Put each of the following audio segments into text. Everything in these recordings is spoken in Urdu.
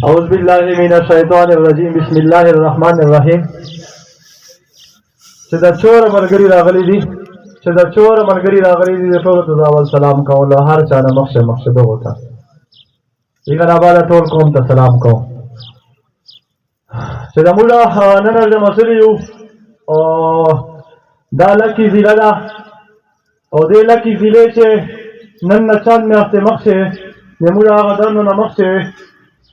اعوذ باللہ من الشیطان الرجیم بسم اللہ الرحمن الرحیم. چې دا چور ملګری راغلی دي د ټولو ته اول سلام کوم. له هر چا نه مخکې دغو ته دیګه آباده ټول قوم ته سلام کوم. چې د موږ نن ورځ مسلې یو او دا لکي ضلع ده او دې لکي ضلع چې نن نه چند میاشتې مخکې د موږ هغه درنو نه مخکې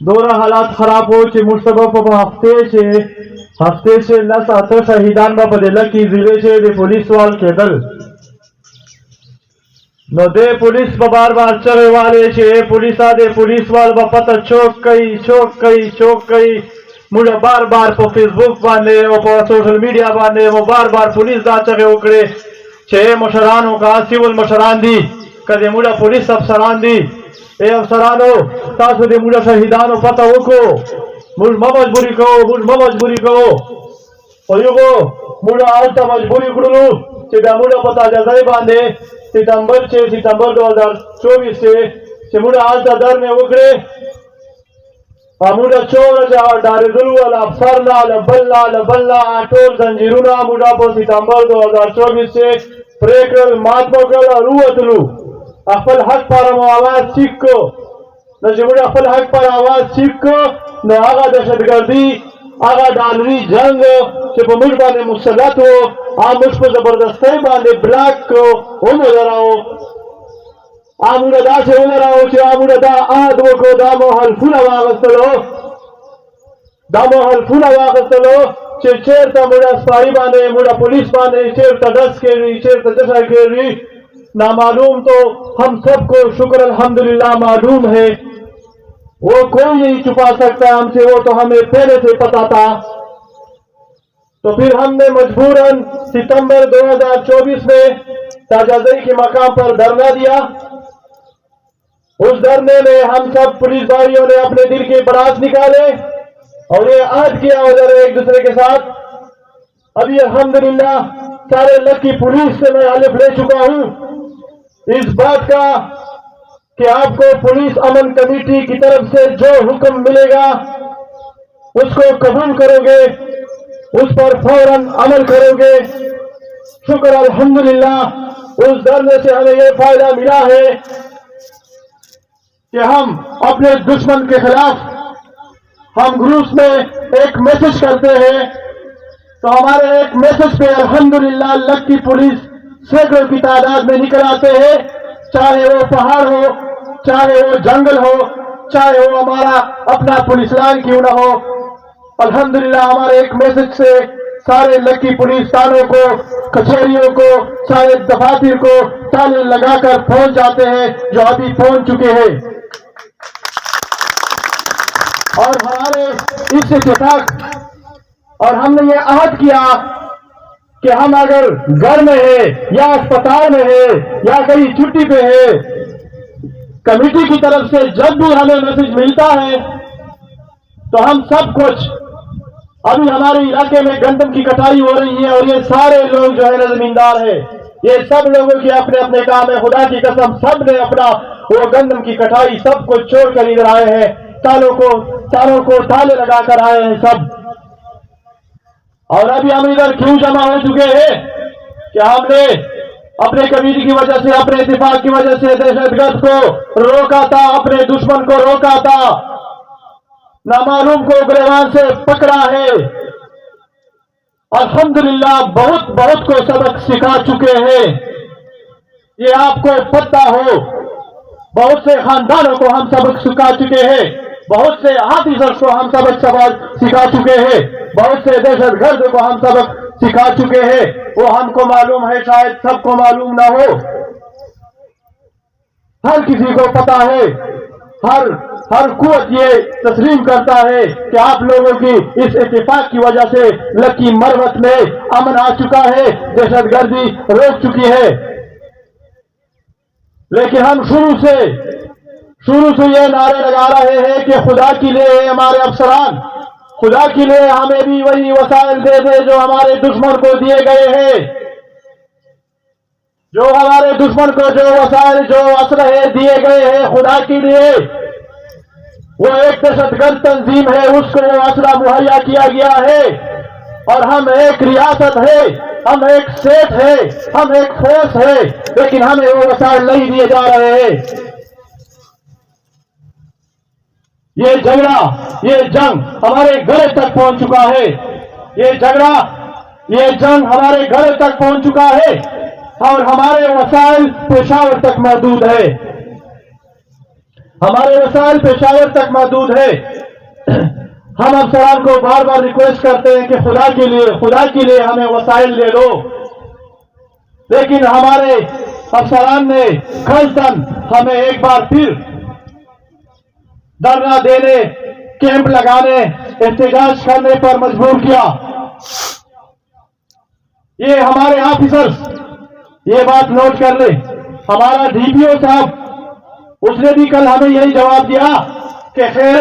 دوره حالات خراب ہو چې مشتبه په هفته سے لس آته شهیدان به په دې لکي ضلع چې د پولیس وال کېدل. نو د پولیس په بار چغې والې چې پولیسا د پولیس وال به پته چوک کوي. موږ بار په فیسبوک باندې او په سوشل میډیا باندې مو بار پولیس دا چغې وکړې چې مشرانو کا سیول مشران دي کله موږ پولیس افسران دي. اے افسرانو تاسو دې موږ شهیدانو پته وکړو. موږ مجبوري کوو خو یو موږ هلته مجبوري کړلو چې بیا موږ په تازه ځای باندې ستمبر 2024 چې موږ هلته درنې وکړې موږ چور ډارېدلو له افسر نه له بل نه ټول زنجیرونه موږ په ستمبر 2024 کې پرې کړل، مات مو کړل او ووتلو. خپل حق پر مو آواز چیک کو. نو چې موږ خپل حق پر آواز چیک کو نو هغه دهشتګردي هغه ډالري جنگ چې په موږ باندې مسلط و هغه موږ په زبردستۍ باندې بلاک کو ومودراو. موږ داسې ولراو چې موږ دا عهد وکړو دا مو حلفونه واغستلو چې چېرته موږ سپاري باندې موږ پولیس باندې چېرته ډس کېږي چېرته دسه کېږي نامعلوم تو ہم سب کو شکر الحمدللہ معلوم ہے. وہ کوئی نہیں چھپا سکتا ہم سے، وہ تو ہمیں پہلے سے پتا تھا. تو پھر ہم نے مجبوراً ستمبر 2024 میں تاجازئی کے مقام پر دھرنا دیا. اس دھرنے میں ہم سب پولیس بھائیوں نے اپنے دل کے براز نکالے اور یہ عہد کیا ادھر ایک دوسرے کے ساتھ. ابھی الحمدللہ سارے لکی پولیس سے میں حلف لے چکا ہوں اس بات کا کہ آپ کو پولیس امن کمیٹی کی طرف سے جو حکم ملے گا اس کو قبول کرو گے، اس پر فوراً عمل کرو گے. شکر الحمدللہ اس دھرنے سے ہمیں یہ فائدہ ملا ہے کہ ہم اپنے دشمن کے خلاف ہم گروپس میں ایک میسج کرتے ہیں تو ہمارے ایک میسج پہ الحمدللہ لکی پولیس سینکڑوں کی تعداد میں نکل آتے ہیں، چاہے وہ پہاڑ ہو، چاہے وہ جنگل ہو، چاہے وہ ہمارا اپنا پولیس لائن کیوں نہ ہو. الحمدللہ ہمارے ایک میسج سے سارے لکی پولیس تھانوں کو، کچہریوں کو، سارے دفاتر کو تالے لگا کر پہنچ جاتے ہیں جو ابھی پہنچ چکے ہیں. اور ہمارے اس اتفاق اور ہم نے یہ عہد کیا کہ ہم اگر گھر میں ہے یا اسپتال میں ہے یا کہیں چھٹی پہ ہے کمیٹی کی طرف سے جب بھی ہمیں میسج ملتا ہے تو ہم سب کچھ ابھی ہمارے علاقے میں گندم کی کٹائی ہو رہی ہے اور یہ سارے لوگ جو ہے زمیندار ہیں، یہ سب لوگوں کے اپنے اپنے کام ہے. خدا کی قسم سب نے اپنا وہ گندم کی کٹائی سب کچھ چھوڑ کر ادھر آئے ہیں، تالوں کو تالے لگا کر آئے ہیں سب. اور ابھی ہم ادھر کیوں جمع ہو چکے ہیں کہ ہم نے اپنے کمیٹی کی وجہ سے، اپنے اتفاق کی وجہ سے دہشت گرد کو روکا تھا، اپنے دشمن کو روکا تھا، نامعلوم کو گریوان سے پکڑا ہے. الحمدللہ بہت کو سبق سکھا چکے ہیں. یہ آپ کو پتہ ہو بہت سے خاندانوں کو ہم سبق سکھا چکے ہیں، بہت سے آفیسرز کو ہم سبق سکھا چکے ہیں، بہت سے دہشت گرد کو ہم سبق سکھا چکے ہیں. وہ ہم کو معلوم ہے، شاید سب کو معلوم نہ ہو. ہر کسی کو پتا ہے، ہر قوت یہ تسلیم کرتا ہے کہ آپ لوگوں کی اس اتفاق کی وجہ سے لکی مروت میں امن آ چکا ہے، دہشت گردی روک چکی ہے. لیکن ہم شروع سے یہ نعرے لگا رہے ہیں کہ خدا کے لیے ہمارے افسران، خدا کے لیے ہمیں بھی وہی وسائل دے دے جو ہمارے دشمن کو دیے گئے ہیں، جو ہمارے دشمن کو جو وسائل جو اسلحے دیے گئے ہیں خدا کے لیے وہ ایک دہشت گرد تنظیم ہے، اس کو وہ اسلحہ مہیا کیا گیا ہے، اور ہم ایک ریاست ہے، ہم ایک اسٹیٹ ہے، ہم ایک فورس ہے، لیکن ہمیں وہ وسائل نہیں دیے جا رہے ہیں۔ یہ جھگڑا، یہ جنگ ہمارے گھر تک پہنچ چکا ہے، یہ جھگڑا، یہ جنگ ہمارے گھر تک پہنچ چکا ہے، اور ہمارے وسائل پشاور تک محدود ہے، ہمارے وسائل پشاور تک محدود ہے۔ ہم افسران کو بار بار ریکویسٹ کرتے ہیں کہ خدا کے لیے ہمیں وسائل دے دو، لیکن ہمارے افسران نے خلصاً ہمیں ایک بار پھر دھرنا دینے، کیمپ لگانے، احتجاج کرنے پر مجبور کیا۔ یہ ہمارے آفیسرز یہ بات نوٹ کر لیں، ہمارا ڈی پی او صاحب اس نے بھی کل ہمیں یہی جواب دیا کہ خیر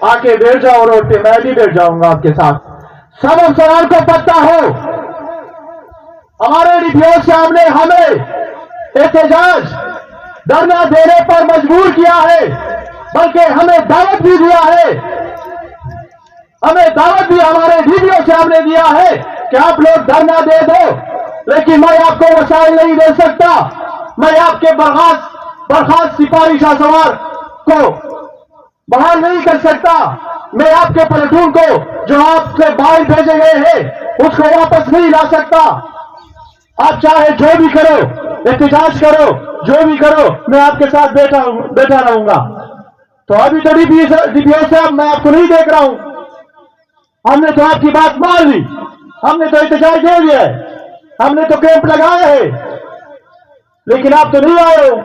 آ کے بیٹھ جاؤ روڈ پہ، میں بھی بیٹھ جاؤں گا آپ کے ساتھ۔ سب افسران کو پتہ ہو ہمارے ڈی پی او صاحب نے ہمیں احتجاج دھرنا دینے پر مجبور کیا ہے، بلکہ ہمیں دعوت بھی دیا ہے، ہمیں دعوت بھی ہمارے ڈی پی او صاحب نے دیا ہے کہ آپ لوگ دھرنا دے دو، لیکن میں آپ کو وسائل نہیں دے سکتا، میں آپ کے برخاست سپاہی شاہ سوار کو بحال نہیں کر سکتا، میں آپ کے پلٹون کو جو آپ سے باہر بھیجے گئے ہیں اس کو واپس نہیں لا سکتا۔ آپ چاہے جو بھی کرو، احتجاج کرو، جو بھی کرو، میں آپ کے ساتھ بیٹھا رہوں گا۔ تو ابھی تو ڈی پی او صاحب میں آپ کو نہیں دیکھ رہا ہوں، ہم نے تو آپ کی بات مان لی، ہم نے تو احتجاج دے دیا ہے، ہم نے تو کیمپ لگایا ہے، لیکن آپ تو نہیں آئے ہو،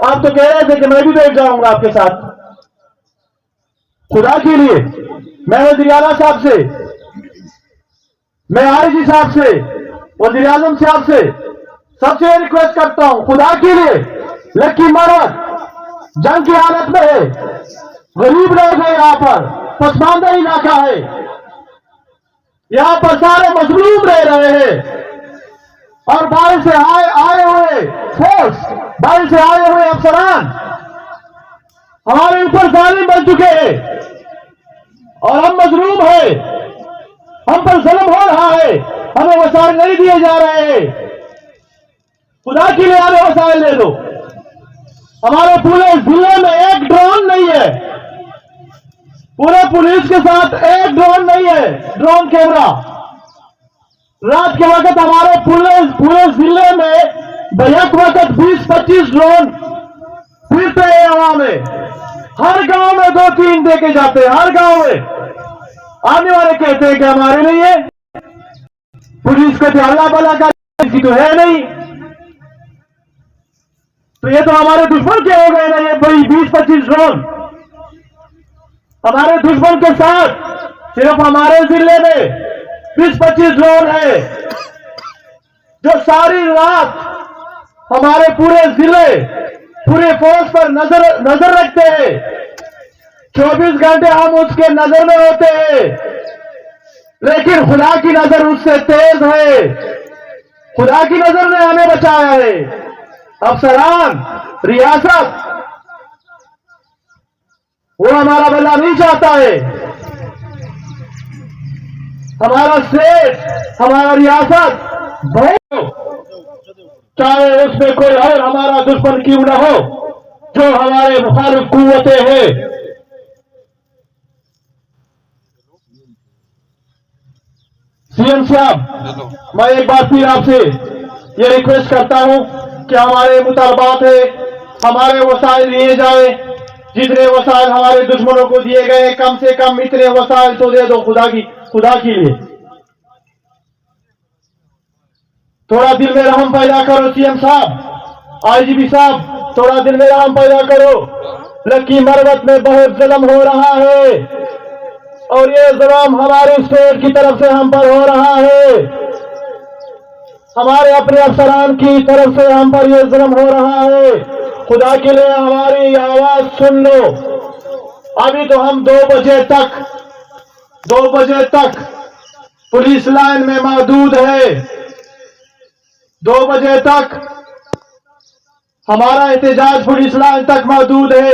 آپ تو کہہ رہے تھے کہ میں بھی بیٹھ جاؤں گا آپ کے ساتھ۔ خدا کے لیے میں وزیر اعلیٰ صاحب سے، میں آئی جی صاحب سے، وزیر اعظم صاحب سے، سب سے ریکویسٹ کرتا ہوں، خدا کے لیے لکی مارٹ جنگ کی حالت میں ہے، غریب لوگ ہیں یہاں پر، پسماندہ علاقہ ہے، یہاں پر سارے مظلوم رہ رہے ہیں، اور باہر سے آئے ہوئے فورس، باہر سے آئے ہوئے افسران ہمارے اوپر ظالم بن چکے ہیں، اور ہم مظلوم ہیں، ہم پر ظلم ہو رہا ہے، ہمیں وسائل نہیں دیے جا رہے ہیں۔ خدا کے لیے ہمیں وسائل دے دو۔ ہمارے پورے ضلع میں ایک ڈرون نہیں ہے، پورے پولیس کے ساتھ ایک ڈرون نہیں ہے، ڈرون کیمرہ۔ رات کے وقت ہمارے پورے ضلع میں بیک وقت 20-25 ڈرون پھرتے ہیں ہوا میں، ہر گاؤں میں 2-3 دے کے جاتے ہیں، ہر گاؤں میں۔ آنے والے کہتے ہیں کہ ہمارے نہیں ہے، پولیس کو تو اللہ بلا کا کسی تو ہے نہیں، تو یہ تو ہمارے دشمن کے ہو گئے نا، یہ بڑی 20-25 ڈرون ہمارے دشمن کے ساتھ صرف ہمارے ضلع میں 20-25 ڈرون ہے، جو ساری رات ہمارے پورے ضلع، پورے فورس پر نظر رکھتے ہیں، 24 گھنٹے ہم اس کے نظر میں ہوتے ہیں، لیکن خدا کی نظر اس سے تیز ہے، خدا کی نظر نے ہمیں بچایا ہے۔ افسران، ریاست، وہ ہمارا بھلا نہیں چاہتا ہے، ہمارا اسٹیٹ، ہمارا ریاست بہت، چاہے اس میں کوئی اور ہمارا دشمن کیوں نہ ہو، جو ہمارے مخالف قوتیں ہیں۔ سی ایم صاحب، میں ایک بار پھر آپ سے یہ ریکویسٹ کرتا ہوں کہ ہمارے مطالبات ہیں، ہمارے وسائل لیے جائیں، جتنے وسائل ہمارے دشمنوں کو دیے گئے کم سے کم اتنے وسائل تو دے دو، خدا کے لیے تھوڑا دل میں رحم پیدا کرو۔ سی ایم صاحب، آئی جی پی صاحب، تھوڑا دل میں رحم پیدا کرو، لکی مروت میں بہت ظلم ہو رہا ہے، اور یہ ظلم ہمارے اسٹیٹ کی طرف سے ہم پر ہو رہا ہے، ہمارے اپنے افسران کی طرف سے ہم پر یہ ظلم ہو رہا ہے۔ خدا کے لیے ہماری آواز سن لو۔ ابھی تو ہم 2 بجے تک پولیس لائن میں موجود ہے، 2 بجے تک ہمارا احتجاج پولیس لائن تک موجود ہے،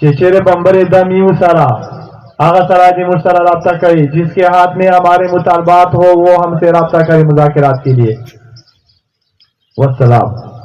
چیچرے بمبر دمی سرا آغا سرا دی مجھ سرا رابطہ کری، جس کے ہاتھ میں ہمارے مطالبات ہو وہ ہم سے رابطہ کرے مذاکرات کے لیے. والسلام.